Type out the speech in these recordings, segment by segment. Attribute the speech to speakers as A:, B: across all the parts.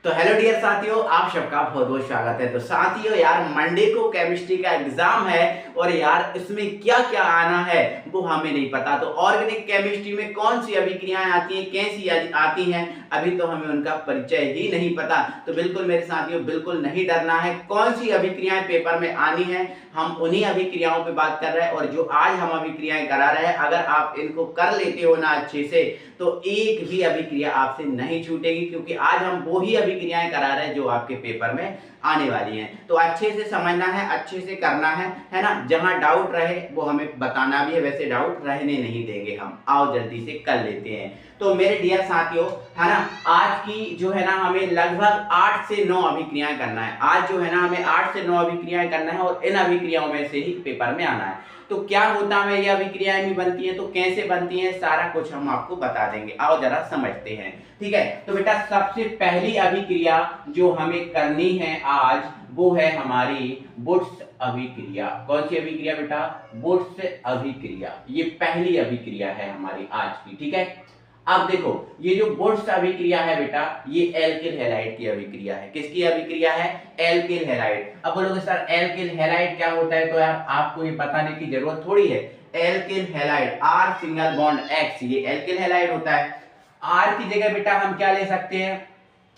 A: तो hello dear साथियों, आप सबका बहुत बहुत स्वागत है। तो साथियों यार, मंडे को केमिस्ट्री का एग्जाम है और यार इसमें क्या क्या आना है वो हमें नहीं पता। तो ऑर्गेनिक केमिस्ट्री में कौन सी अभिक्रियाएं आती हैं, कैसी आती हैं, अभी तो हमें उनका परिचय ही नहीं पता। तो बिल्कुल मेरे साथियों, बिल्कुल नहीं डरना है। कौन सी अभिक्रियाएं पेपर में आनी है, हम उन्हीं अभिक्रियाओं पे बात कर रहे हैं। और जो आज हम अभिक्रियाएं करा रहे हैं, अगर आप इनको कर लेते हो ना अच्छे से, तो एक भी अभिक्रिया आपसे नहीं छूटेगी, क्योंकि आज हम वो ही अभिक्रियाएं करा रहे हैं जो आपके पेपर में आने वाली हैं। तो अच्छे से समझना है, अच्छे से करना है ना। जहां डाउट रहे वो हमें बताना भी है, वैसे डाउट रहने नहीं देंगे हम। आओ जल्दी से कर लेते हैं। तो मेरे डियर साथियों, है ना, आज की जो है ना हमें लगभग 8 से 9 अभिक्रियाएं करना है। आज जो है ना हमें 8 से 9 अभिक्रियाएं करना है और इन अभिक्रियाओं में से ही पेपर में आना है। तो क्या होता है, ये अभिक्रियाएं भी बनती हैं, तो कैसे बनती हैं, सारा कुछ हम आपको बता देंगे। आओ जरा समझते हैं, ठीक है। तो बेटा सबसे पहली अभिक्रिया जो हमें करनी है आज, वो है हमारी वुड्स अभिक्रिया। कौन सी अभिक्रिया बेटा? वुड्स अभिक्रिया। ये पहली अभिक्रिया है हमारी आज की, ठीक है। अब देखो, ये जो वुड्स अभिक्रिया है बेटा, ये एल्किल हैलाइड की अभिक्रिया है। किसकी अभिक्रिया है? Alkyl halide. अब बोलोगे सर एल्किल हैलाइड क्या होता है, तो यार आपको ये बताने की जरूरत थोड़ी है। Alkyl halide, R single bond X, ये एल्किल हैलाइड होता है। आर की जगह बेटा हम क्या ले सकते हैं?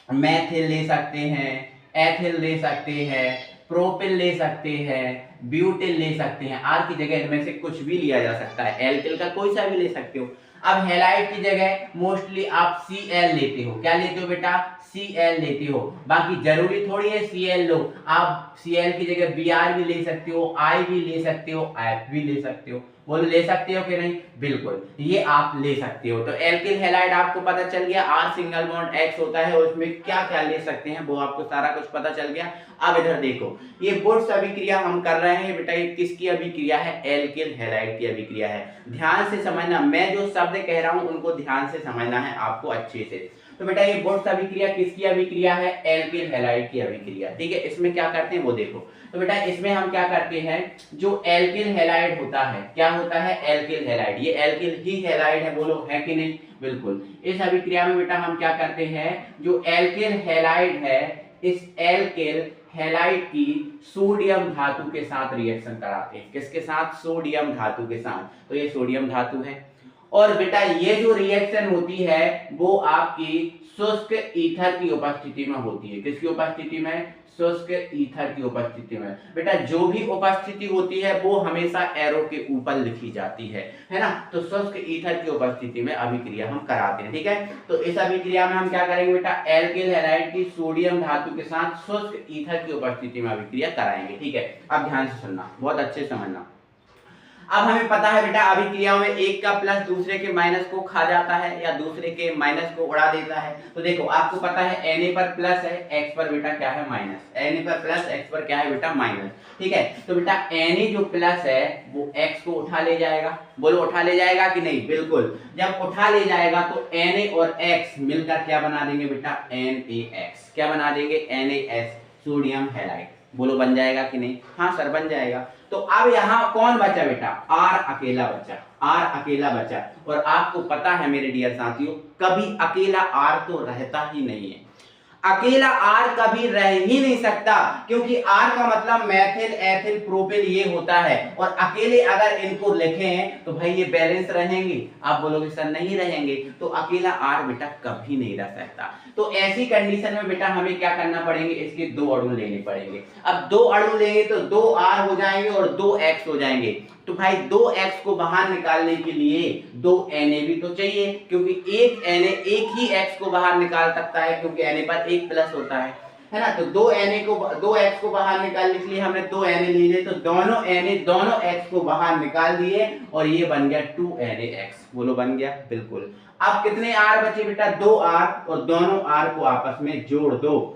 A: मैथिल ले सकते हैं, एथिल ले सकते हैं, प्रोपिल ले सकते हैं, ब्यूटिल ले सकते हैं। आर की जगह इनमें से कुछ भी लिया जा सकता है, एल्किल का कोई सा भी ले सकते हो। अब हैलाइड की जगह मोस्टली आप Cl लेते हो। क्या लेते हो बेटा? Cl लेते हो। बाकी जरूरी थोड़ी है Cl लो, आप Cl की जगह Br भी ले सकते हो, I भी ले सकते हो, F भी ले सकते हो। बोलो ले सकते हो कि नहीं? बिल्कुल, ये आप ले सकते हो। तो एल्किल हैलाइड आपको पता चल गया, R सिंगल बॉन्ड X होता है और उसमें क्या क्या ले सकते हैं वो आपको सारा कुछ पता चल गया। अब इधर देखो, ये वुड्स अभिक्रिया हम कर रहे हैं बेटा, ये किसकी अभिक्रिया है? एल्किल हैलाइड की अभिक्रिया है। ध्यान से समझना, मैं जो शब्द कह रहा हूं उनको ध्यान से समझना है आपको अच्छे से। तो बेटा ये वुड्स अभिक्रिया किसकी अभिक्रिया है? एल्किल हैलाइड की अभिक्रिया, ठीक है। इसमें क्या करते हैं वो देखो। तो बेटा इसमें हम क्या करते हैं, जो एल्किल हैलाइड होता है, क्या होता है? Alkyl halide. ये एल्किल ही हैलाइड है, बोलो है कि नहीं? बिल्कुल। इस अभिक्रिया में बेटा हम क्या करते हैं, जो एल्किल हैलाइड है, इस एल्किल हैलाइड की सोडियम धातु के साथ रिएक्शन कराते हैं। किसके साथ? सोडियम धातु के साथ। तो ये सोडियम धातु है। और बेटा ये जो रिएक्शन होती है वो आपकी शुष्क ईथर की उपस्थिति में होती है। किसकी उपस्थिति में? शुष्क ईथर की उपस्थिति में। बेटा जो भी उपस्थिति होती है वो हमेशा एरो के ऊपर लिखी जाती है ना। तो शुष्क ईथर की उपस्थिति में अभिक्रिया हम कराते हैं, ठीक है। तो इस अभिक्रिया में हम क्या करेंगे बेटा? एल्किल हैलाइड की सोडियम धातु के साथ शुष्क ईथर की उपस्थिति में अभिक्रिया कराएंगे, ठीक है। अब ध्यान से सुनना, बहुत अच्छे से समझना। अब हमें पता है बेटा, अभिक्रियाओं में एक का प्लस दूसरे के माइनस को खा जाता है या दूसरे के माइनस को उड़ा देता है। तो देखो आपको पता है Na पर प्लस है, x पर बेटा क्या है? माइनस। Na पर प्लस, x पर क्या है बेटा? माइनस, ठीक है। तो बेटा Na जो प्लस है वो x को उठा ले जाएगा। बोलो उठा ले जाएगा कि नहीं? बिल्कुल। जब उठा ले जाएगा तो Na और x मिलकर क्या बना देंगे बेटा? NaX। क्या बना देंगे? NaS, sodium halide. बोलो बन जाएगा कि नहीं? हाँ सर बन जाएगा। तो अब यहाँ कौन बचा बेटा? R अकेला बचा। R अकेला बचा। और आपको पता है मेरे डियर साथियों, कभी अकेला R तो रहता ही नहीं है। अकेला R कभी रह ही नहीं सकता, क्योंकि R का मतलब मैथिल, एथिल, प्रोपिल ये होता है। और अकेले अगर इनको लिखें तो भाई ये बैलेंस रहेंगे। आप बोलोगे सर नहीं रहेंगे, तो अकेला R बेटा कभी नहीं रह सकता। तो ऐसी कंडीशन में बेटा हमें क्या करना पड़ेंगे? इसके दो अणु लेने पड़ेंगे। अब दो अणु लेंगे तो 2R हो जाएंगे और 2X हो जाएंगे। तो भाई 2x को बाहर निकालने के लिए 2 Na भी तो चाहिए, क्योंकि एक Na एक ही x को बाहर निकाल सकता है, क्योंकि Na पर एक प्लस होता है ना। तो 2x को बाहर निकालने के लिए हमने 2 Na ले लिए। तो दोनों Na दोनों x को बाहर निकाल दिए और ये बन गया 2NaX। बोलो बन गया? बिल्कुल। अब कितने R बचे बेटा? 2R, और दोनों R को आपस में जोड़ दो।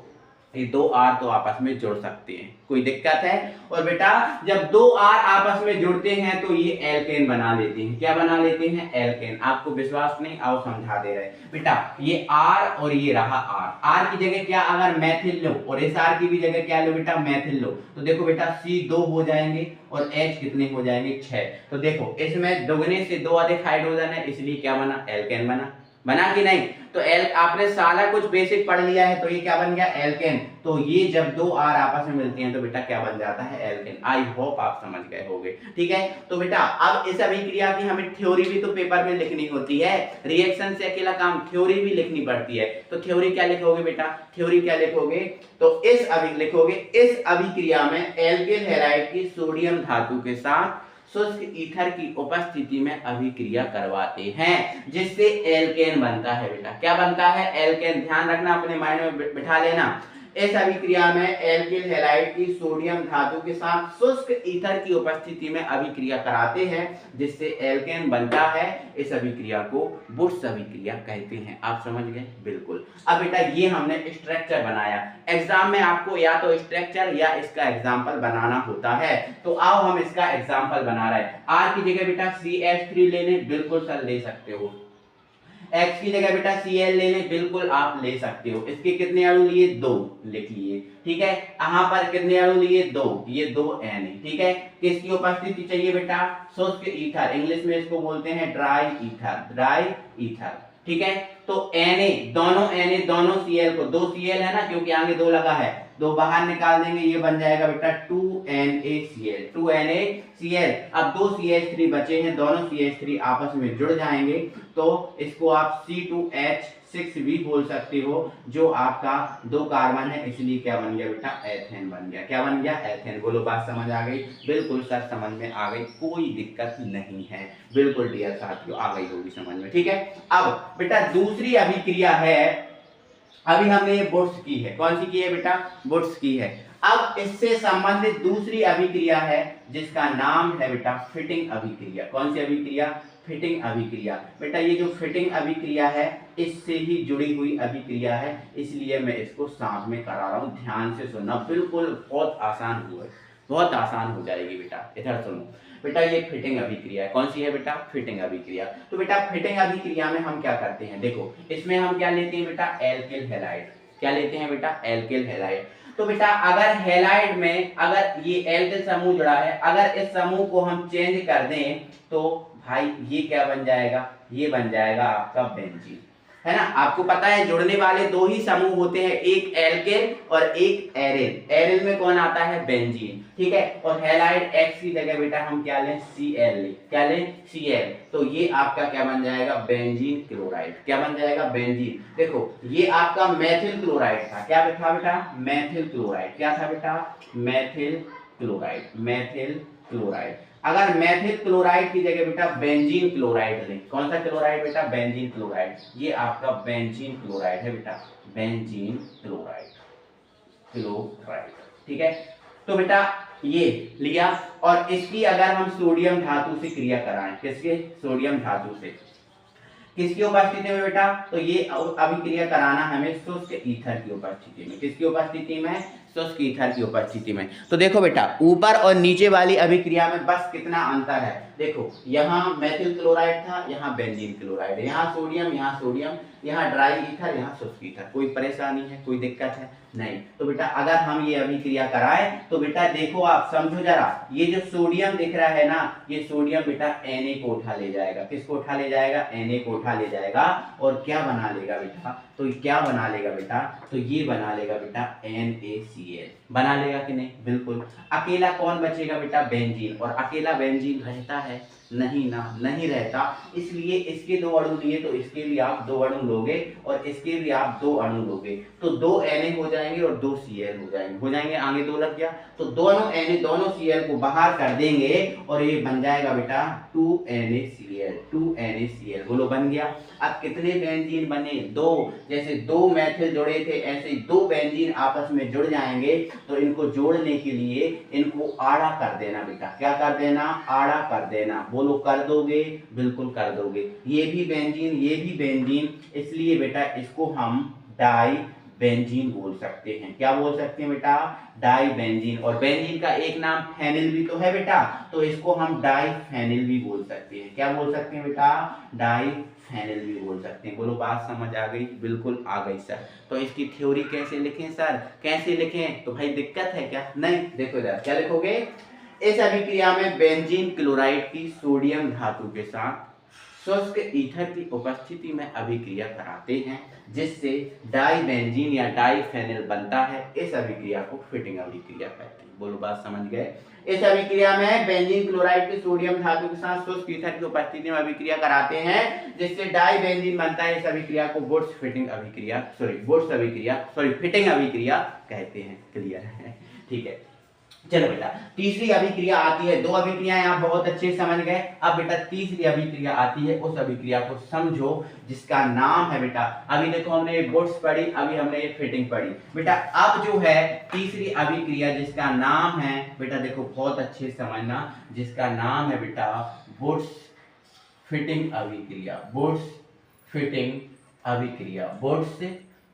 A: ये 2R तो आपस में जुड़ सकते हैं, कोई दिक्कत है? और बेटा जब 2R आपस में जुड़ते हैं तो ये एल्केन बना लेते हैं। क्या बना लेते हैं? एल्केन। आपको विश्वास नहीं? आओ समझा दे रहे हैं बेटा। ये R और ये रहा R की जगह क्या अगर मैथिल लो, और इस R की भी जगह क्या लो बेटा? मैथिल लो। तो देखो बेटा C 2 हो जाएंगे और H कितने हो जाएंगे? 6। तो देखो इसमें दोगुने से 2 अधिक हाइड्रोजन है, इसलिए क्या बना? एल्केन बना। बना कि नहीं। तो एल आपने सारा कुछ बेसिक पढ़ लिया है, तो ये क्या बन गया एल्केन। तो ये जब दो आर आपस में मिलती हैं तो बेटा क्या बन जाता है एल्केन। आई होप आप समझ गए होंगे, ठीक है। तो बेटा अब इस अभिक्रिया की हमें थ्योरी भी तो पेपर में लिखनी होती है, रिएक्शन से अकेला काम, थ्योरी भी लिखनी पड़ती है। तो थ्योरी क्या लिखोगे बेटा, थ्योरी क्या लिखोगे, तो इस अभिक्रिया में एल्केन हैलाइड की सोडियम धातु के साथ शुष्क ईथर की उपस्थिति में अभिक्रिया करवाते हैं, जिससे एल्केन बनता है। बेटा क्या बनता है एल्केन, ध्यान रखना, अपने माइंड में बिठा लेना। इस अभिक्रिया में एल्किल हैलाइड की सोडियम धातु के साथ शुष्क ईथर की उपस्थिति में अभिक्रिया कराते हैं, जिससे एल्केन बनता है। इस अभिक्रिया को बुर्स अभिक्रिया कहते हैं। आप समझ गए, बिल्कुल। अब बेटा ये हमने स्ट्रक्चर बनाया, एग्जाम में आपको या तो स्ट्रक्चर या इसका एग्जाम्पल बनाना होता है। तो आओ हम इसका एग्जाम्पल बना रहे हैं। आर की जगह बेटा CH3 ले लें, बिल्कुल सर ले सकते हो। X की जगह बेटा Cl ले लें, बिल्कुल आप ले सकते हो। इसके कितने अणु लिए, 2 लिख लिए, ठीक है। यहाँ पर कितने अणु लिए, 2, ये 2 N, ठीक है। किसकी उपस्थिति चाहिए बेटा, शुष्क ईथर, इंग्लिश में इसको बोलते हैं ड्राई ईथर, ड्राई ईथर, ठीक है। तो Na दोनों Cl को, 2 Cl है ना, क्योंकि आगे 2 लगा है, 2 बाहर निकाल देंगे, ये बन जाएगा बेटा 2NaCl, 2NaCl। अब 2 CH3 बचे हैं, दोनों CH3 आपस में जुड़ जाएंगे, तो इसको आप C2H6 भी बोल सकते हो, जो आपका 2 कार्बन है, इसलिए क्या बन गया बेटा एथेन बन गया। क्या बन गया एथेन। बोलो बात समझ आ गई, बिल्कुल सर समझ में आ गई, कोई दिक्कत नहीं है, बिल्कुल डियर साथियों आ गई होगी समझ में, ठीक है। अब बेटा दूसरी अभिक्रिया है, अभी हमने ये बुर्स की है, कौन सी की है बेटा, बुर्स की है। अब इससे संबंधित दूसरी अभिक्रिया है जिसका नाम है बेटा फिटिंग अभिक्रिया। कौन सी अभिक्रिया, फिटिंग अभिक्रिया। बेटा ये जो फिटिंग अभिक्रिया है इससे ही जुड़ी हुई अभिक्रिया है, इसलिए मैं इसको साथ में करा रहा हूं, ध्यान से सुनना, बिल्कुल बहुत आसान हुआ है, बहुत आसान हो जाएगी बेटा। इधर सुनो बेटा, ये फिटिंग अभिक्रिया है, कौन सी है बेटा, फिटिंग अभिक्रिया। तो बेटा फिटिंग अभिक्रिया में हम क्या करते हैं, देखो इसमें हम क्या लेते हैं बेटा एल्किल हैलाइड, क्या लेते हैं बेटा एल्किल हैलाइड। तो बेटा अगर हैलाइड में अगर ये एल्किल समूह जुड़ा है, अगर इस समूह को हम चेंज कर दें तो भाई ये क्या बन जाएगा, ये बन जाएगा आपका बेंजीन, है ना। आपको पता है जुड़ने वाले 2 ही समूह होते हैं, एक एल्केन और एक एरिल। एरिल में कौन आता है, बेंजीन, ठीक है। और हैलाइड X की जगह बेटा हम क्या लें, Cl लें, क्या लें, Cl। तो ये आपका क्या बन जाएगा, बेंजीन क्लोराइड, क्या बन जाएगा, बेंजीन। देखो ये आपका मेथिल क्लोराइड था, क्या था बेटा, मेथिल क्लोराइड, क्या था बेटा, मेथिल क्लोराइड, मेथिल क्लोराइड। अगर मेथिल क्लोराइड की जगह बेटा बेंजीन क्लोराइड लें, कौन सा क्लोराइड बेटा, बेंजीन क्लोराइड, ये आपका बेंजीन क्लोराइड है बेटा, बेंजीन क्लोराइड, क्लोराइड, ठीक है। तो बेटा ये लिया, और इसकी अगर हम सोडियम धातु से क्रिया कराएं, किसके, सोडियम धातु से, किसकी उपस्थिति में बेटा, तो ये अभिक्रिया कराना हमें शुष्क ईथर की उपस्थिति में, किसकी उपस्थिति में, शुष्क ईथर की उपस्थिति में। तो देखो बेटा ऊपर और नीचे वाली अभिक्रिया में बस कितना अंतर है, देखो यहाँ मेथिल क्लोराइड था, यहाँ बेंजीन क्लोराइड है, यहाँ सोडियम, यहाँ ड्राई ईथर, यहाँ शुष्क ईथर। कोई परेशानी है, कोई दिक्कत है नहीं। तो बेटा अगर हम ये अभिक्रिया कराएं तो बेटा देखो आप समझो जरा, ये जो सोडियम दिख रहा है ना, ये सोडियम बेटा Na को उठा ले जाएगा, किसको उठा ले जाएगा, Na को उठा ले जाएगा, और क्या बना लेगा बेटा, तो क्या बना लेगा बेटा, तो ये बना लेगा बेटा NaCl, बना लेगा कि नहीं, बिल्कुल। अकेला कौन बचेगा बेटा, बेंजीन, और अकेला बेंजीन रहता है, नहीं ना, नहीं रहता, इसलिए इसके 2 अणु लिए तो इसके भी आप 2 अणु लोगे, और इसके भी आप 2 अणु लोगे, तो 2 Na हो जाएंगे और 2 Cl हो जाएंगे, आगे 2 लग गया, तो दोनों Na दोनों Cl को बाहर कर देंगे और ये बन जाएगा बेटा 2NaCl, 2NaCl, बोलो बन गया। अब कितने बेंजीन बने, 2, जैसे 2 मेथिल जुड़े थे ऐसे 2 बेंजीन आपस में जुड़ जाएंगे, तो इनको जोड़ने के लिए इनको आड़ा कर देना बेटा, क्या कर देना, आड़ा कर देना, बोलो कर दोगे, बिल्कुल कर दोगे। ये भी बेंजीन, ये भी बेंजीन, इसलिए बेटा इसको हम डाई बेंजीन बोल सकते हैं, क्या बोल सकते हैं बेटा, डाई बेंजीन। और बेंजीन का एक नाम फेनिल भी तो है बेटा, तो इसको हम डाई फेनिल भी बोल सकते हैं, क्या बोल सकते हैं बेटा, डाई फेनिल भी बोल सकते हैं। बोलो बात समझ आ गई, बिल्कुल आ गई सर। तो इसकी थ्योरी कैसे लिखें सर, कैसे लिखें, तो भाई दिक्कत है क्या, नहीं, देखो इधर क्या लिखोगे, इस अभिक्रिया में बेंजीन क्लोराइड की सोडियम धातु के साथ शुष्क ईथर की उपस्थिति में अभिक्रिया कराते हैं जिससे डाइबेंजीन या डाइफेनिल बनता है। इस अभिक्रिया को फिटिंग अभिक्रिया कहते हैं। बोलो बात समझ गए। इस अभिक्रिया में बेंजीन क्लोराइड के सोडियम धातु के साथ शुष्क ईथर की उपस्थिति में अभिक्रिया कराते हैं जिससे डाइबेंजीन बनता है। इस अभिक्रिया को वुड्स फिटिंग अभिक्रिया फिटिंग अभिक्रिया कहते हैं। क्लियर है? ठीक है, चलो बेटा तीसरी अभिक्रिया आती है। दो अभिक्रियाएं आप बहुत अच्छे समझ गए। अब बेटा तीसरी अभिक्रिया आती है, उस अभिक्रिया को समझो जिसका नाम है बेटा, अभी देखो हमने ये वुड्स पढ़ी, अभी हमने ये फिटिंग पढ़ी। बेटा अब जो है तीसरी अभिक्रिया जिसका नाम है बेटा, देखो बहुत अच्छे से समझना, जिसका नाम है बेटा वुड्स फिटिंग अभिक्रिया। वुड्स फिटिंग अभिक्रिया, वुड्स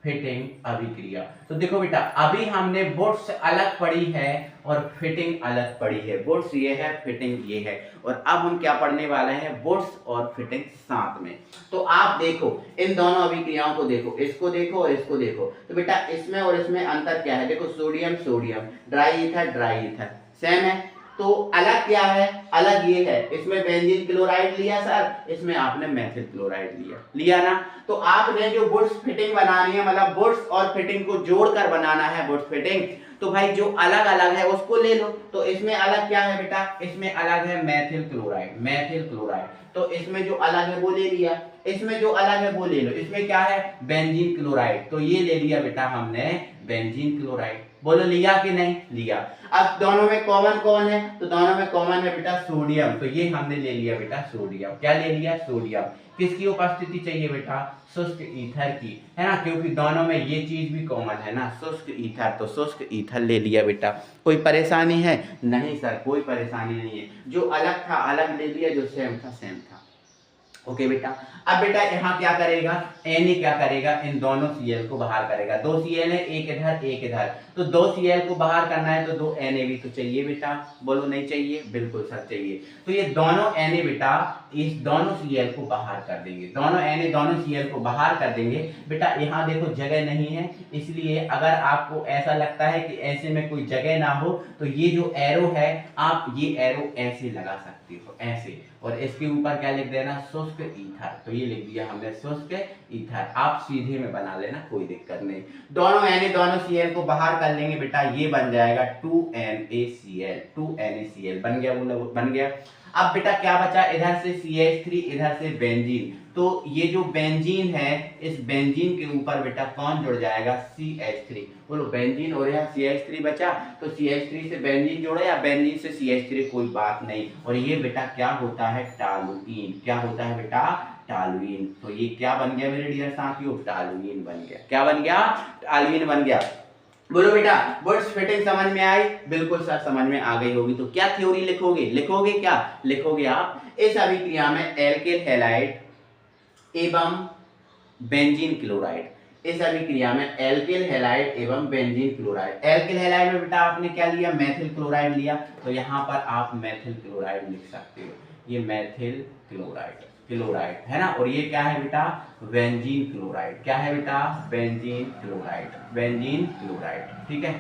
A: फिटिंग अभिक्रिया। तो देखो बेटा अभी हमने वुड्स अलग पढ़ी है और फिटिंग अलग पढ़ी है। वुड्स ये है, फिटिंग ये है, और अब हम क्या पढ़ने वाले हैं, वुड्स और फिटिंग साथ में। तो आप देखो इन दोनों अभिक्रियाओं को देखो, इसको देखो और इसको देखो। तो बेटा इसमें और इसमें अंतर क्या है, देखो sodium sodium, dry ether same है। तो अलग क्या है, अलग ये है, इसमें बेंजीन क्लोराइड लिया सर, इसमें आपने मेथिल क्लोराइड लिया ना। तो आपने जो वुड्स फिटिंग बनानी है, मतलब वुड्स और फिटिंग को जोड़कर बनाना है वुड्स फिटिंग, तो भाई जो अलग अलग है उसको ले लो। तो इसमें अलग क्या है बेटा, इसमें अलग है मेथिल क्लोराइड। तो इसमें जो अलग है वो ले लिया, इसमें जो अलग है वो ले लो। इसमें क्या है, बेंजीन क्लोराइड, तो ये ले लिया बेटा हमने बेंजीन क्लोराइड। बोलो लिया कि नहीं लिया। अब दोनों में कॉमन कौन है, तो दोनों में कॉमन है बेटा सोडियम, तो ये हमने ले लिया बेटा सोडियम। क्या ले लिया, सोडियम। किसकी उपस्थिति चाहिए बेटा, शुष्क ईथर की, है ना, क्योंकि दोनों में ये चीज भी कॉमन है ना, शुष्क ईथर, तो शुष्क ईथर ले लिया बेटा। कोई परेशानी है, नहीं सर कोई परेशानी नहीं है, जो अलग था अलग ले लिया, जो सेम था सेम था। ओके बेटा। अब बेटा यहाँ क्या करेगा, Na क्या करेगा, इन दोनों Cl को बाहर करेगा। दो Cl है, एक इधर एक इधर, तो दो Cl को बाहर करना है तो दो Na भी तो चाहिए बेटा। बोलो नहीं चाहिए, बिल्कुल सर चाहिए। तो ये दोनों Na बेटा इस दोनों Cl को बाहर कर देंगे, दोनों Na दोनों Cl को बाहर कर देंगे बेटा। यहाँ देखो जगह नहीं है, इसलिए अगर आपको ऐसा लगता है कि ऐसे में कोई जगह ना हो तो ये जो एरो है, आप ये एरो ऐसे लगा सकते हो, ऐसे, और इसके ऊपर क्या लिख देना, शुष्क ईथर। तो ये लिख दिया हमने शुष्क ईथर, आप सीधे में बना लेना, कोई दिक्कत नहीं। दोनों Na दोनों Cl को बाहर कर लेंगे बेटा, ये बन जाएगा 2NaCl बन गया, बोला बन गया। अब बेटा क्या बचा, इधर से CH3 इधर से बेंजीन, तो ये जो बेंजीन है इस बेंजीन के ऊपर बेटा कौन जुड़ जाएगा, CH3। बोलो बेंजीन और यहाँ CH3 बचा, तो CH3 से बेंजीन जोड़ा या बेंजीन से CH3, कोई बात नहीं। और ये बेटा क्या होता है, टॉलुइन। क्या होता है बेटा, टॉलुइन। तो ये क्या बन गया मेरे डियर साथियों, टॉलुइन बन गया। क्या बन गया, टॉलुइन बन गया। बोलो बेटा वुड्स फिटिंग समझ में आई, बिल्कुल सर समझ में आ गई होगी। तो क्या थ्योरी लिखोगे क्या लिखोगे आप, इस अभिक्रिया में एल्किल हैलाइड एवं बेंजीन क्लोराइड, इस अभिक्रिया में एल्किल हैलाइड एवं बेंजीन क्लोराइड। एल्किल हैलाइड में बेटा आपने क्या लिया, मेथिल क्लोराइड लिया, तो यहाँ पर आप मेथिल क्लोराइड लिख सकते हो, ये मेथिल क्लोराइड है ना। और ये क्या है बेटा, बेंजीन क्लोराइड। क्या है बेटा, बेंजीन क्लोराइड, ठीक है।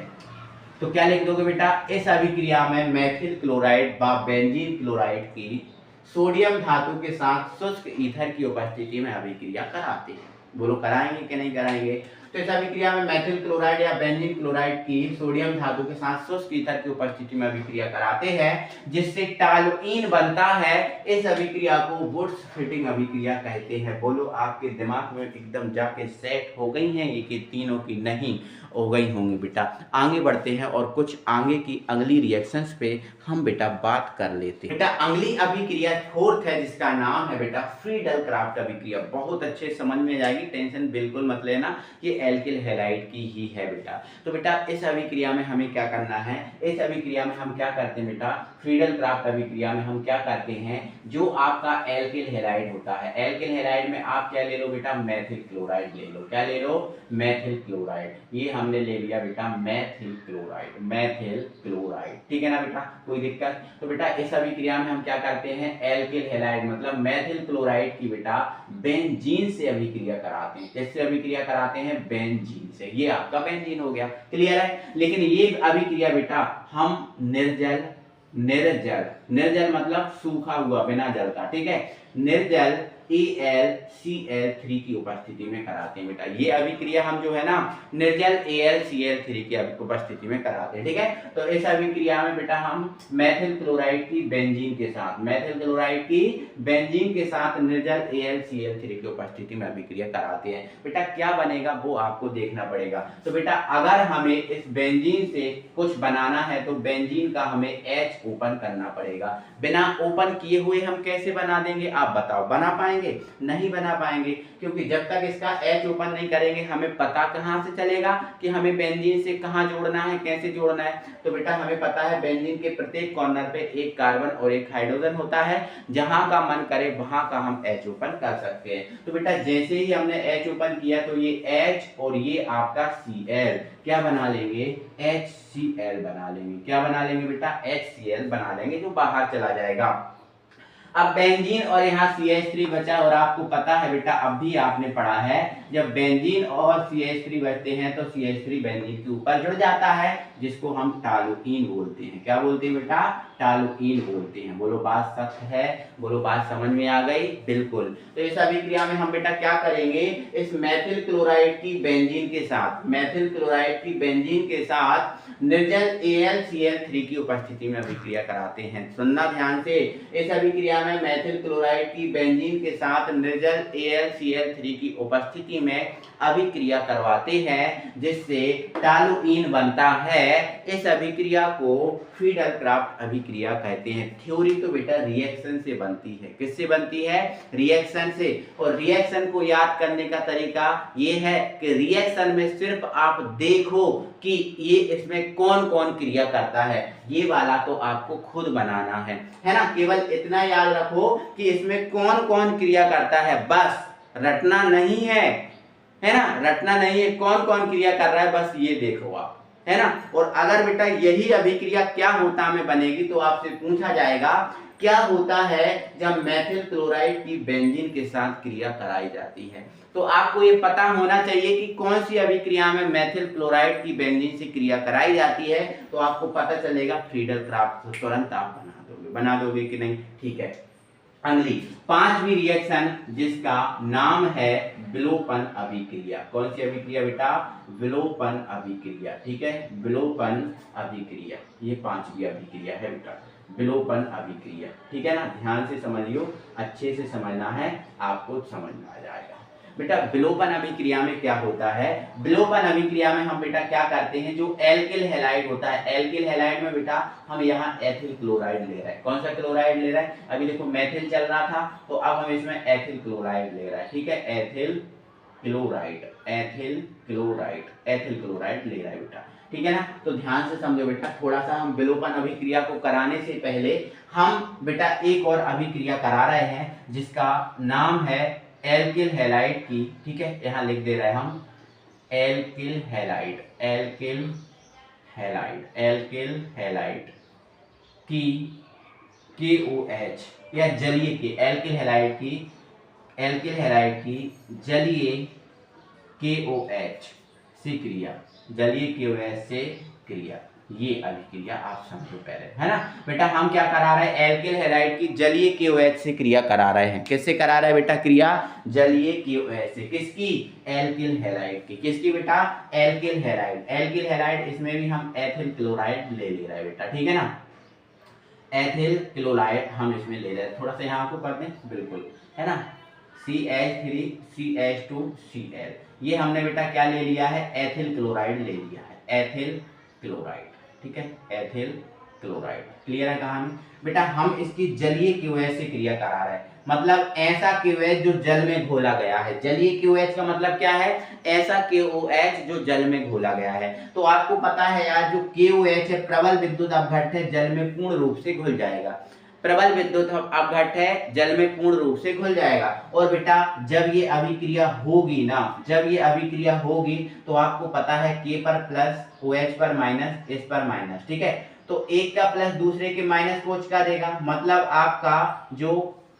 A: तो क्या लिख दोगे बेटा, इस अभिक्रिया में मेथिल क्लोराइड व बेंजीन क्लोराइड की सोडियम धातु के साथ शुष्क ईथर की उपस्थिति में अभिक्रिया कराते हैं। बोलो कराएंगे कि नहीं कराएंगे। तो इस अभिक्रिया में मेथिल क्लोराइड या बेंजीन क्लोराइड की सोडियम धातु के साथ शुष्क ईथर की उपस्थिति में अभिक्रिया कराते हैं जिससे टॉलुइन बनता है। इस अभिक्रिया को वुड्स फिटिंग अभिक्रिया कहते हैं। बोलो आपके दिमाग में एकदम जाके सेट हो गई हैं ये कि तीनों की नहीं हो गई होंगी बेटा। आगे बढ़ते हैं और कुछ आगे की अगली रिएक्शंस पे हम बेटा बात कर लेते हैं। बेटा अगली अभिक्रिया फोर्थ है जिसका नाम है बेटा फ्रीडल क्राफ्ट अभिक्रिया। बहुत अच्छे समझ में जाएगी, टेंशन बिल्कुल मत लेना, ये एल्किल हैलाइड की ही है बेटा। तो बेटा इस अभिक्रिया में हमें क्या करना है, इस अभिक्रिया में हम क्या करते हैं बेटा, फ्रीडल क्राफ्ट अभिक्रिया में हम क्या करते हैं, जो आपका एल्किल हैलाइड होता है, एल्किल हैलाइड में आप क्या ले लो बेटा, मेथिल क्लोराइड ले लो। क्या ले लो, मेथिल क्लोराइड। ये हमने ले लिया बेटा मेथिल क्लोराइड, ठीक है ना बेटा, कोई दिक्कत। तो बेटा इस अभिक्रिया में हम क्या करते हैं, एल्किल हैलाइड मतलब मेथिल क्लोराइड की बेटा बेंजीन से अभिक्रिया कराते हैं। किससे अभिक्रिया कराते हैं, बेंजीन से। ये आपका बेंजीन हो गया, क्लियर है। लेकिन ये अभिक्रिया बेटा हम निर्जल मतलब सूखा हुआ बिना जल का, ठीक है, निर्जल AlCl3 की उपस्थिति में कराते हैं बेटा। ये अभिक्रिया हम जो है ना निर्जल AlCl3 की उपस्थिति में कराते हैं, ठीक है। तो इस अभिक्रिया में बेटा हम मेथिल क्लोराइड की बेंजीन के साथ निर्जल AlCl3 की उपस्थिति में अभिक्रिया कराते हैं। बेटा क्या बनेगा वो आपको देखना पड़ेगा। तो बेटा अगर हमें इस बेंजीन से कुछ बनाना है तो बेंजीन का हमें H ओपन करना पड़ेगा। बिना ओपन किए हुए हम कैसे बना देंगे, आप बताओ, बना पाएंगे? नहीं बना पाएंगे, क्योंकि जब तक इसका H ओपन नहीं करेंगे हमें पता कहां से चलेगा कि हमें बेंजीन से कहां जोड़ना है, कैसे जोड़ना है। तो बेटा हमें पता है बेंजीन के प्रत्येक कॉर्नर पे एक कार्बन और एक हाइड्रोजन होता है, जहां का मन करे वहां का हम H ओपन कर सकते हैं। तो बेटा जैसे ही हमने H ओपन किया तो ये H और ये आपका Cl क्या बना लेंगे, HCl बना लेंगे। क्या बना लेंगे बेटा, HCl बना लेंगे, जो बाहर चला जाएगा। अब बेंजीन और यहाँ CH3 बचा, और आपको पता है बेटा अब भी आपने पढ़ा है जब बेंजीन और CH3 बचते हैं तो CH3 बेंजीन के ऊपर जुड़ जाता है, जिसको हम टॉलुईन बोलते हैं। क्या बोलते हैं बेटा, टॉलुईन बोलते हैं। बोलो बात सच है, बोलो बात समझ में आ गई, बिल्कुल। तो इस अभिक्रिया में हम बेटा क्या करेंगे, इस मेथिल क्लोराइड की बेंजीन के साथ निर्जल AlCl3 की उपस्थिति में अभिक्रिया कराते हैं। सुनना ध्यान से, इस अभिक्रिया में मेथिल क्लोराइड की बेंजीन के साथ निर्जल AlCl3 की उपस्थिति में अभिक्रिया करवाते हैं, जिससे टॉलुईन बनता है। इस अभिक्रिया को फ्रीडल-क्राफ्ट अभिक्रिया कहते हैं। थ्योरी तो बेटा रिएक्शन से बनती है, किससे बनती है, रिएक्शन से। और रिएक्शन को याद करने का तरीका ये है कि रिएक्शन में सिर्फ आप देखो कि ये इसमें कौन कौन क्रिया करता है, ये वाला तो आपको खुद बनाना है ना। केवल इतना याद रखो कि इसमें कौन कौन क्रिया करता है, बस रटना नहीं है ना, रटना नहीं है, कौन कौन क्रिया कर रहा है बस ये देखो आप, है ना। और अगर बेटा यही अभिक्रिया क्या होता में बनेगी तो आपसे पूछा जाएगा क्या होता है जब मेथिल क्लोराइड की बेंजीन के साथ क्रिया कराई जाती है। तो आपको ये पता होना चाहिए कि कौन सी अभिक्रिया में मेथिल क्लोराइड की बेंजीन से क्रिया कराई जाती है, तो आपको पता चलेगा फ्रीडल-क्राफ्ट। तुरंत आप बना दोगे कि नहीं, ठीक है। अगली पांचवी रिएक्शन जिसका नाम है विलोपन अभिक्रिया। कौन सी अभिक्रिया बेटा, विलोपन अभिक्रिया, ठीक है, विलोपन अभिक्रिया। ये पांचवी अभिक्रिया है बेटा, विलोपन अभिक्रिया, ठीक है ना। ध्यान से समझियो, अच्छे से समझना है, आपको समझ में आ जाएगा। बेटा विलोपन अभिक्रिया में क्या होता है, विलोपन अभिक्रिया में हम बेटा क्या करते हैं, जो एल्किल हैलाइड होता है, एल्किल हैलाइड में बेटा हम यहाँ एथिल क्लोराइड ले रहे हैं। कौन सा क्लोराइड ले रहा है, अभी देखो मेथिल चल रहा था तो अब हम इसमें एथिल क्लोराइड ले रहा है, ठीक है, एथिल क्लोराइड ले रहा है बेटा, ठीक है ना। तो ध्यान से समझो बेटा, थोड़ा सा हम विलोपन अभिक्रिया को कराने से पहले हम बेटा एक और अभिक्रिया करा रहे हैं जिसका नाम है एल्किल हैलाइड की, ठीक है, यहाँ लिख दे रहे हैं हम एल्किल हैलाइड की KOH या जलीय के एल्किल हैलाइड की जलीय KOH से क्रिया, जलीय KOH से क्रिया। ये अभिक्रिया आप समझो पहले, है ना बेटा। हम क्या करा रहे हैं, एल्किल हैलाइड की जलीय KOH से क्रिया करा रहे हैं। किससे करा रहे हैं बेटा क्रिया, जलीय KOH से। किसकी, एल्किल हैलाइड की। किसकी बेटा, एल्किल हैलाइड। इसमें भी हम एथिल क्लोराइड ले रहे हैं बेटा, ठीक है ना, एथिल क्लोराइड हम इसमें ले रहे हैं। थोड़ा सा यहाँ को कर दें, बिल्कुल, है ना, CH3 CH2 Cl, ये हमने बेटा क्या ले लिया है, एथिल क्लोराइड ले लिया है, एथिल क्लोराइड, ठीक है, एथिल क्लोराइड। क्लियर है कहानी बेटा। हम इसकी जलीय KOH से क्रिया करा रहे हैं, मतलब ऐसा KOH जो जल में घोला गया है। जलीय KOH का मतलब क्या है, ऐसा KOH जो जल में घोला गया है। तो आपको पता है यार, जो KOH है प्रबल विद्युत अपघट्ट है, जल में पूर्ण रूप से घुल जाएगा। प्रबल विद्युत अपघट्ट है, जल में पूर्ण रूप से घुल जाएगा। और बेटा जब ये अभिक्रिया होगी ना, तो आपको पता है K पर प्लस, OH पर माइनस, S पर माइनस, ठीक है। तो एक का प्लस दूसरे के माइनस को चिपका देगा, मतलब आपका जो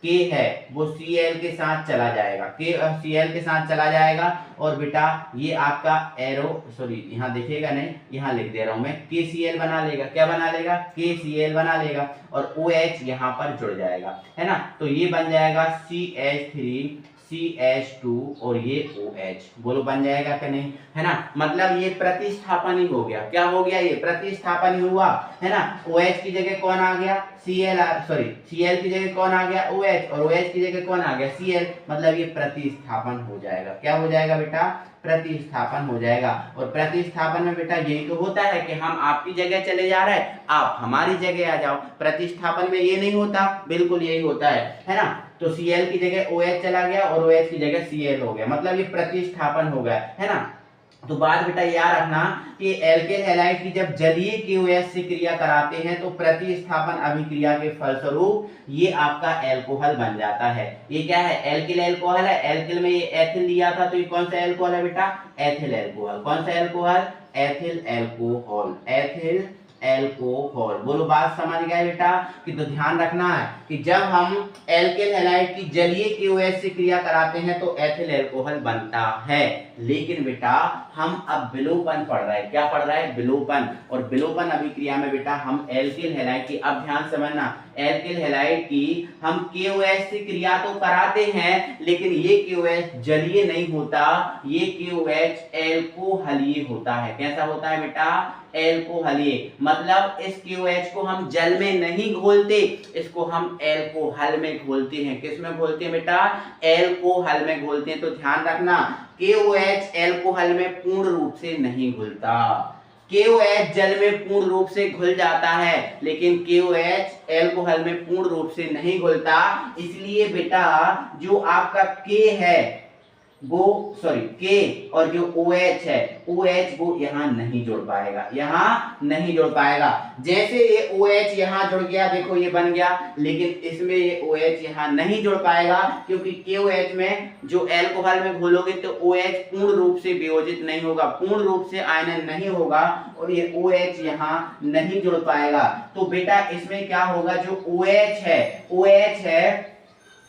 A: के है वो Cl के साथ चला जाएगा, के Cl के साथ चला जाएगा। और बेटा ये आपका एरो, सॉरी यहाँ देखिएगा नहीं, यहाँ लिख दे रहा हूं मैं, KCl बना लेगा। क्या बना लेगा? KCl बना लेगा। और OH यहाँ पर जुड़ जाएगा, है ना। तो ये बन जाएगा CH3 CH2 और ये OH। बोलो बन जाएगा कि नहीं, है ना। मतलब ये प्रतिस्थापन ही हो गया। क्या हो गया? ये प्रतिस्थापन ही हुआ, है ना। OH की जगह कौन आ गया? Cl की जगह कौन आ गया? OH। और OH की जगह कौन आ गया? Cl। मतलब ये प्रतिस्थापन हो जाएगा। क्या हो जाएगा बेटा? प्रतिस्थापन हो जाएगा। और प्रतिस्थापन में बेटा यही तो होता है कि हम आपकी जगह चले जा रहे हैं, आप हमारी जगह आ जाओ। प्रतिस्थापन में ये नहीं होता, बिल्कुल यही होता है ना। तो Cl की जगह OH चला गया और OH की जगह Cl हो गया, मतलब ये प्रतिस्थापन हो गया, है ना। तो बात बेटा याद रखना कि एल्केन हैलाइड की जब जलीय KOH से क्रिया कराते हैं तो प्रतिस्थापन अभिक्रिया के फलस्वरूप ये आपका एल्कोहल बन जाता है। ये क्या है? एल्किल एल्कोहल है। एल्किल में ये एथिल लिया था, तो ये कौन सा एल्कोहल है बेटा? Ethyl alcohol. कौन सा alcohol? Ethyl alcohol. Ethyl alcohol. बोलो बात समझ गए बेटा? कि तो ध्यान रखना है कि जब हम एल्केन हैलाइड की जलीय KOH से क्रिया कराते हैं तो एथिल एल्कोहल बनता है। लेकिन बेटा हम अब विलोपन पढ़ रहे हैं। क्या पढ़ रहे हैं? विलोपन। और विलोपन अभिक्रिया में बेटा हम एल्केन हैलाइड की, अब ध्यान समझना, एल्केन हैलाइड की हम KOH से क्रिया तो कराते हैं, लेकिन ये KOH जलीय नहीं होता, ये KOH एल्कोहलीय होता है। कैसा होता है बेटा? एल्कोहलीय। मतलब इस KOH को हम जल में नहीं घोलते, इसको हम एल्कोहल में घोलते हैं। किस में घोलते हैं बेटा? एल्कोहल में घोलते हैं। तो ध्यान रखना KOH एल्कोहल में पूर्ण रूप से नहीं घुलता। KOH जल में पूर्ण रूप से घुल जाता है, लेकिन KOH एल्कोहल में पूर्ण रूप से नहीं घुलता। इसलिए बेटा जो आपका K है वो, सॉरी K और जो OH है, OH वो यहाँ नहीं जुड़ पाएगा, यहाँ नहीं जुड़ पाएगा। जैसे ये OH यहाँ जुड़ गया, देखो ये बन गया, लेकिन इसमें ये OH यहाँ नहीं जुड़ पाएगा, क्योंकि KOH में जो एल्कोहल में घोलोगे तो OH पूर्ण रूप से वियोजित नहीं होगा, पूर्ण रूप से आयनन नहीं होगा, और ये OH यहाँ नहीं जुड़ पाएगा। तो बेटा इसमें क्या होगा? जो OH है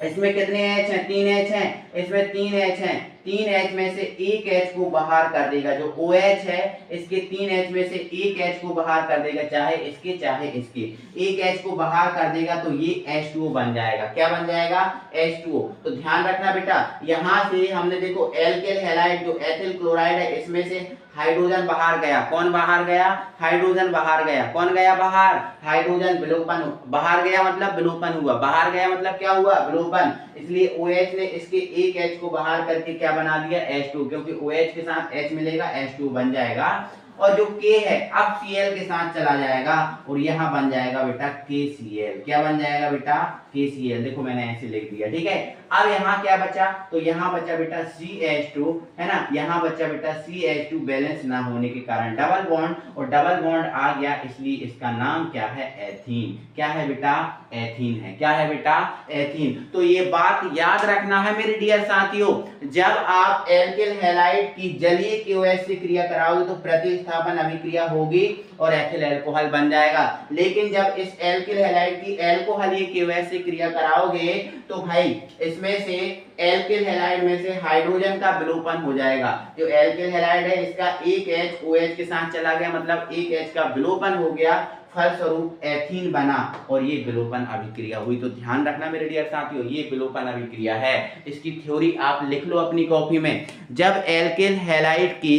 A: इसमें कितने H हैं? 3 H हैं। इसमें 3 H हैं। 3 H में से एक H को बाहर कर देगा। जो OH है इसके 3 H में से एक H को बाहर कर देगा, चाहे इसके चाहे इसके, एक H को बाहर कर देगा तो ये H2O बन जाएगा। क्या बन जाएगा? H2O। तो ध्यान रखना बेटा, यहाँ से हमने देखो एल्केन हैलाइड जो एथिल क्लोराइड है इसमें से हाइड्रोजन बाहर गया। कौन बाहर गया? हाइड्रोजन बाहर गया। कौन गया बाहर? हाइड्रोजन। विलोपन बाहर गया मतलब विलोपन हुआ, बाहर गया मतलब क्या हुआ? विलोपन। इसलिए OH ने इसके एक H को बाहर करके क्या बना दिया? H2, क्योंकि OH के साथ H मिलेगा, H2 बन जाएगा। और जो K है अब Cl के साथ चला जाएगा और यहाँ बन जाएगा बेटा KCl। क्या बन जाएगा बेटा? KCl। देखो मैंने ऐसे लिख दिया, ठीक है। अब यहाँ क्या बचा? तो यहाँ बचा बेटा CH2, है ना। यहाँ बचा बेटा CH2 बैलेंस ना होने के कारण डबल बॉन्ड, और डबल बॉन्ड आ गया, इसलिए इसका नाम क्या है? एथीन। क्या है बेटा? एथीन है। क्या है बेटा? एथीन। तो ये बात याद रखना है मेरे डियर साथियों, जब आप एल्केन हैलाइड की जलीय KOH से क्रिया कराओगे तो प्रतिस्थापन अभिक्रिया होगी और एथिल अल्कोहल बन जाएगा। लेकिन जब इस एल्केन हैलाइड की एल्कोहलीय KOH से क्रिया कराओगे तो भाई इसमें से एल्केन हैलाइड में से हाइड्रोजन का विलोपन हो जाएगा। जो एल्केन हैलाइड है इसका एक H OH के साथ चला गया, मतलब एक H का विलोपन हो गया, फलस्वरूप एथीन बना और ये विलोपन अभिक्रिया हुई। तो ध्यान रखना मेरे डियर साथियों, ये विलोपन अभिक्रिया है। इसकी थ्योरी आप लिख लो अपनी कॉपी में। जब एल्केन हैलाइड की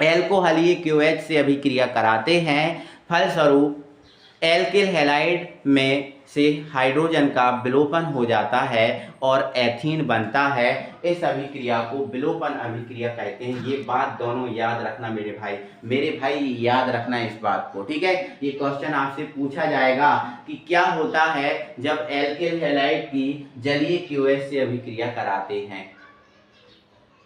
A: एल्कोहलीय KOH से अभिक्रिया कराते हैं, फलस्वरूप एल्केन हैलाइड में से हाइड्रोजन का विलोपन हो जाता है और एथीन बनता है। इस अभिक्रिया को विलोपन अभिक्रिया कहते हैं। ये बात दोनों याद रखना मेरे भाई याद रखना इस बात को, ठीक है। ये क्वेश्चन आपसे पूछा जाएगा कि क्या होता है जब एल्केन हैलाइड की जलीय KOH से अभिक्रिया कराते हैं।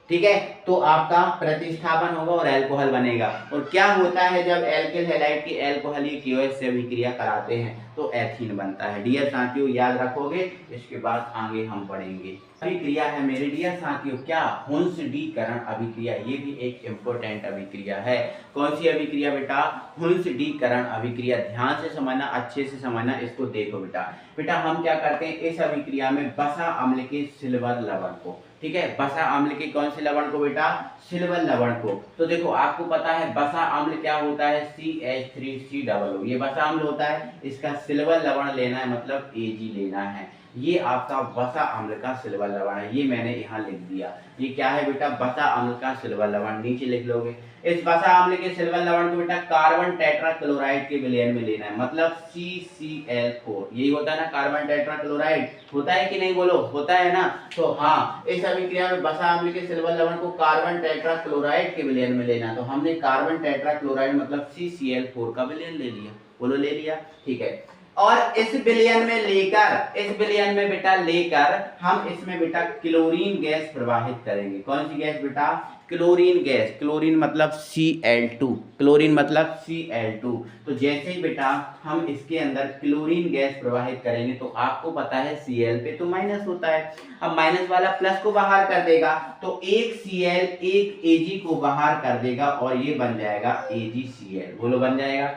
A: ठीक है। तो आपका प्रतिस्थापन होगा और अल्कोहल बनेगा। और क्या होता है जब एल्किल हैलाइड की अल्कोहलीय KOH से अभिक्रिया कराते हैं तो एथीन बनता है। डियर साथियों याद रखोगे, इसके बाद आगे हम पढ़ेंगे। अभिक्रिया है मेरे डियर साथियों क्या, हुंसडीकरण अभिक्रिया। ये भी एक इंपॉर्टेंट अभिक्रिया है। कौन सी अभिक्रिया बेटा, हुंसडीकरण अभिक्रिया। ध्यान से समझना, अच्छे से समझना, इसको देखो बेटा। बेटा हम क्या करते हैं इस अभिक्रिया में बसा अम्ल के सिल्वर लवण को, ठीक है, बसा अम्ल के कौन से लवण को बेटा, सिल्वर लवण को। तो देखो आपको पता है बसा अम्ल क्या होता है, CH3COO, ये बसा अम्ल होता है। इसका सिल्वर लवण लेना है मतलब Ag लेना है। ये आपका बसा अम्ल का सिल्वर लवण है, ये मैंने यहाँ लिख दिया। ये क्या है बेटा, बसा अम्ल का सिल्वर लवण, नीचे लिख लोगे। इस बसा अम्ल के सिल्वर लवण को बेटा कार्बन टेट्राक्लोराइड के विलयन में लेना है, मतलब CCl4। यही होता है ना, कार्बन टेट्राक्लोराइड होता है कि नहीं, बोलो होता है ना। तो हाँ, इस अभिक्रिया में बसा अम्ल के सिल्वर लवण को कार्बन टेट्राक्लोराइड के विलयन में लेना, तो हमने कार्बन टेट्राक्लोराइड मतलब CCl4 का विलयन ले लिया। बोलो ले लिया, ठीक है। और इस विलयन में लेकर, इस विलयन में बेटा लेकर हम इसमें बेटा क्लोरीन गैस प्रवाहित करेंगे। कौन सी गैस बेटा, क्लोरीन गैस। क्लोरीन मतलब Cl2, क्लोरीन मतलब Cl2। तो जैसे ही बेटा हम इसके अंदर क्लोरीन गैस प्रवाहित करेंगे तो आपको पता है Cl पे तो माइनस होता है, अब माइनस वाला प्लस को बाहर कर देगा, तो एक Cl एक Ag को बाहर कर देगा और ये बन जाएगा AgCl। बोलो बन जाएगा,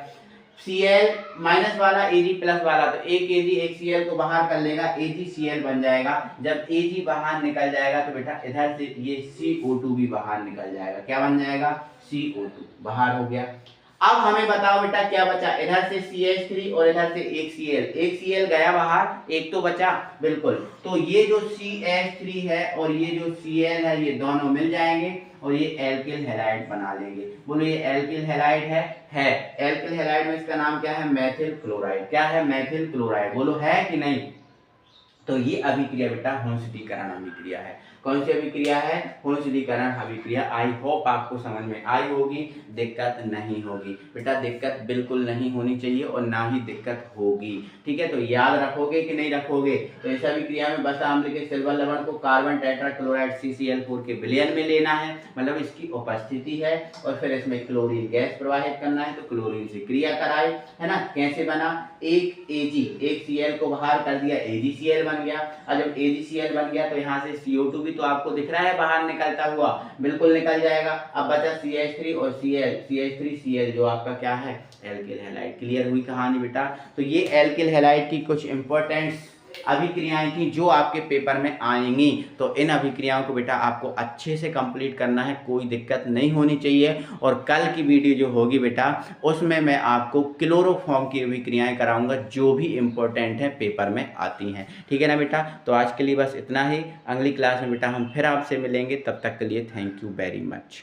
A: Cl माइनस वाला Ag प्लस वाला, तो एक Ag एक Cl को बाहर कर लेगा, AgCl बन जाएगा। जब Ag बाहर निकल जाएगा तो बेटा इधर से ये CO2 भी बाहर निकल जाएगा। क्या बन जाएगा, CO2 बाहर हो गया। अब हमें बताओ बेटा क्या बचा, इधर से CH3 और इधर से एक Cl, एक Cl गया बाहर, एक तो बचा, बिल्कुल। तो ये जो CH3 है और ये जो Cl है ये दोनों मिल जाएंगे और ये एल्किल हैलाइड बना लेंगे। बोलो ये एल्किल हैलाइड है। एल्किल हैलाइड में इसका नाम क्या है, मेथिल क्लोराइड। क्या है, मेथिल क्लोराइड। बोलो है कि नहीं। तो ये अभिक्रिया बेटा हुंसडीकरण अभिक्रिया है। कौन सी अभिक्रिया है, हुंसडीकरण अभिक्रिया। आई होप आपको समझ में आई होगी, दिक्कत नहीं होगी बेटा, दिक्कत बिल्कुल नहीं होनी चाहिए और ना ही दिक्कत होगी, ठीक है। तो याद रखोगे कि नहीं रखोगे। तो इस अभिक्रिया में बसा अम्ल के सिल्वर लवण को कार्बन टेट्राक्लोराइड CCl4 के विलयन में लेना है, मतलब इसकी उपस्थिति है, और फिर इसमें क्लोरीन गैस प्रवाहित करना है। तो क्लोरीन से क्रिया कराई है ना, कैसे बना, एक Ag एक Cl को बाहर कर दिया, AgCl बन गया। और जब AgCl बन गया तो यहाँ से CO2 भी तो आपको दिख रहा है बाहर निकलता हुआ, बिल्कुल निकल जाएगा। अब बचा CH3 और Cl, CH3Cl जो आपका क्या है, एल्किल हैलाइड। क्लियर हुई कहानी बेटा। तो ये एल्किल हैलाइड की कुछ इंपॉर्टेंट अभिक्रियाएं थी जो आपके पेपर में आएंगी। तो इन अभिक्रियाओं को बेटा आपको अच्छे से कंप्लीट करना है, कोई दिक्कत नहीं होनी चाहिए। और कल की वीडियो जो होगी बेटा उसमें मैं आपको क्लोरोफॉर्म की अभिक्रियाएं कराऊंगा जो भी इंपॉर्टेंट है, पेपर में आती हैं, ठीक है ना बेटा। तो आज के लिए बस इतना ही, अगली क्लास में बेटा हम फिर आपसे मिलेंगे, तब तक के लिए थैंक यू वेरी मच।